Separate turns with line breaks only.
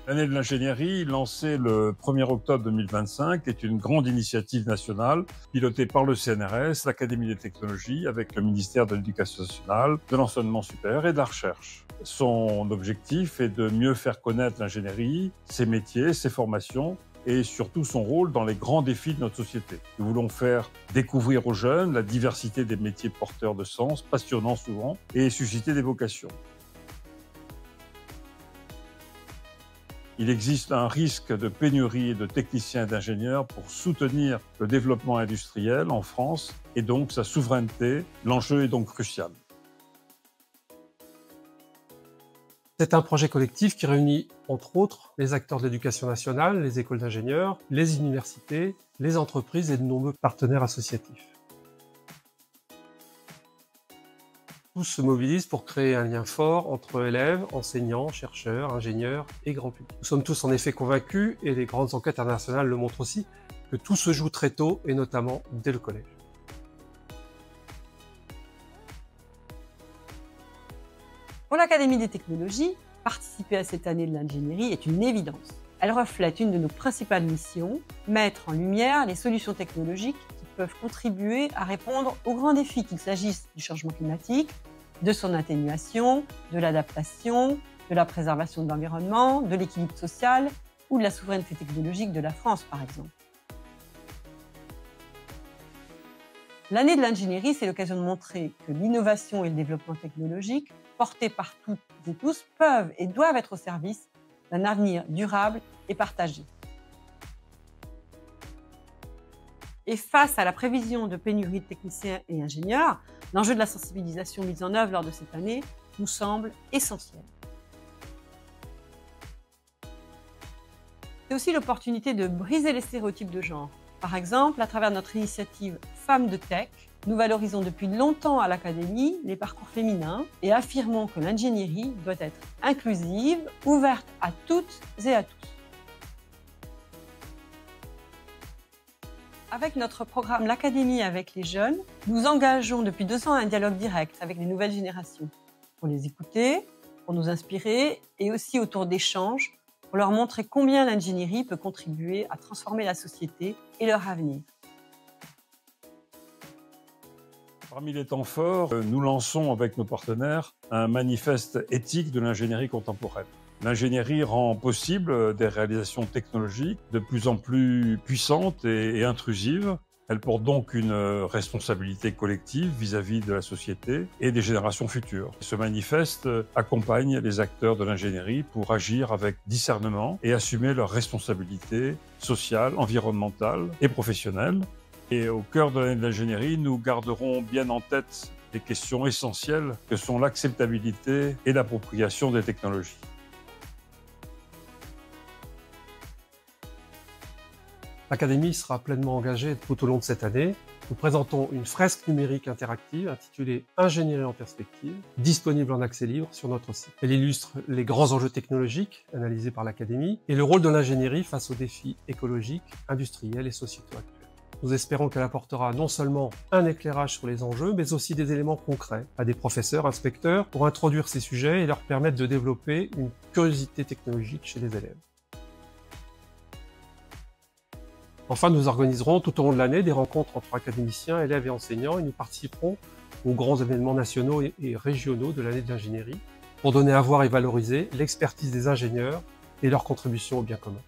L'année de l'ingénierie, lancée le 1er octobre 2025, est une grande initiative nationale pilotée par le CNRS, l'Académie des technologies, avec le ministère de l'Éducation nationale, de l'enseignement supérieur et de la recherche. Son objectif est de mieux faire connaître l'ingénierie, ses métiers, ses formations et surtout son rôle dans les grands défis de notre société. Nous voulons faire découvrir aux jeunes la diversité des métiers porteurs de sens, passionnants souvent, et susciter des vocations. Il existe un risque de pénurie de techniciens et d'ingénieurs pour soutenir le développement industriel en France et donc sa souveraineté. L'enjeu est donc crucial.
C'est un projet collectif qui réunit, entre autres, les acteurs de l'éducation nationale, les écoles d'ingénieurs, les universités, les entreprises et de nombreux partenaires associatifs. Tous se mobilisent pour créer un lien fort entre élèves, enseignants, chercheurs, ingénieurs et grand public. Nous sommes tous en effet convaincus, et les grandes enquêtes internationales le montrent aussi, que tout se joue très tôt et notamment dès le collège.
Pour l'Académie des technologies, participer à cette année de l'ingénierie est une évidence. Elle reflète une de nos principales missions, mettre en lumière les solutions technologiques qui peuvent contribuer à répondre aux grands défis, qu'il s'agisse du changement climatique, de son atténuation, de l'adaptation, de la préservation de l'environnement, de l'équilibre social ou de la souveraineté technologique de la France, par exemple. L'année de l'ingénierie, c'est l'occasion de montrer que l'innovation et le développement technologique, portés par toutes et tous, peuvent et doivent être au service d'un avenir durable et partagé. Et face à la prévision de pénurie de techniciens et ingénieurs, l'enjeu de la sensibilisation mise en œuvre lors de cette année nous semble essentiel. C'est aussi l'opportunité de briser les stéréotypes de genre. Par exemple, à travers notre initiative Femmes de Tech, nous valorisons depuis longtemps à l'Académie les parcours féminins et affirmons que l'ingénierie doit être inclusive, ouverte à toutes et à tous. Avec notre programme L'Académie avec les jeunes, nous engageons depuis 2 ans un dialogue direct avec les nouvelles générations pour les écouter, pour nous inspirer et aussi autour d'échanges pour leur montrer combien l'ingénierie peut contribuer à transformer la société et leur avenir.
Parmi les temps forts, nous lançons avec nos partenaires un manifeste éthique de l'ingénierie contemporaine. L'ingénierie rend possible des réalisations technologiques de plus en plus puissantes et intrusives. Elle porte donc une responsabilité collective vis-à-vis de la société et des générations futures. Ce manifeste accompagne les acteurs de l'ingénierie pour agir avec discernement et assumer leurs responsabilités sociales, environnementales et professionnelles. Et au cœur de l'année de l'ingénierie, nous garderons bien en tête les questions essentielles que sont l'acceptabilité et l'appropriation des technologies.
L'Académie sera pleinement engagée tout au long de cette année. Nous présentons une fresque numérique interactive intitulée « Ingénierie en perspective », disponible en accès libre sur notre site. Elle illustre les grands enjeux technologiques analysés par l'Académie et le rôle de l'ingénierie face aux défis écologiques, industriels et sociétaux actuels. Nous espérons qu'elle apportera non seulement un éclairage sur les enjeux, mais aussi des éléments concrets à des professeurs, inspecteurs, pour introduire ces sujets et leur permettre de développer une curiosité technologique chez les élèves. Enfin, nous organiserons tout au long de l'année des rencontres entre académiciens, élèves et enseignants et nous participerons aux grands événements nationaux et régionaux de l'année de l'ingénierie pour donner à voir et valoriser l'expertise des ingénieurs et leur contribution au bien commun.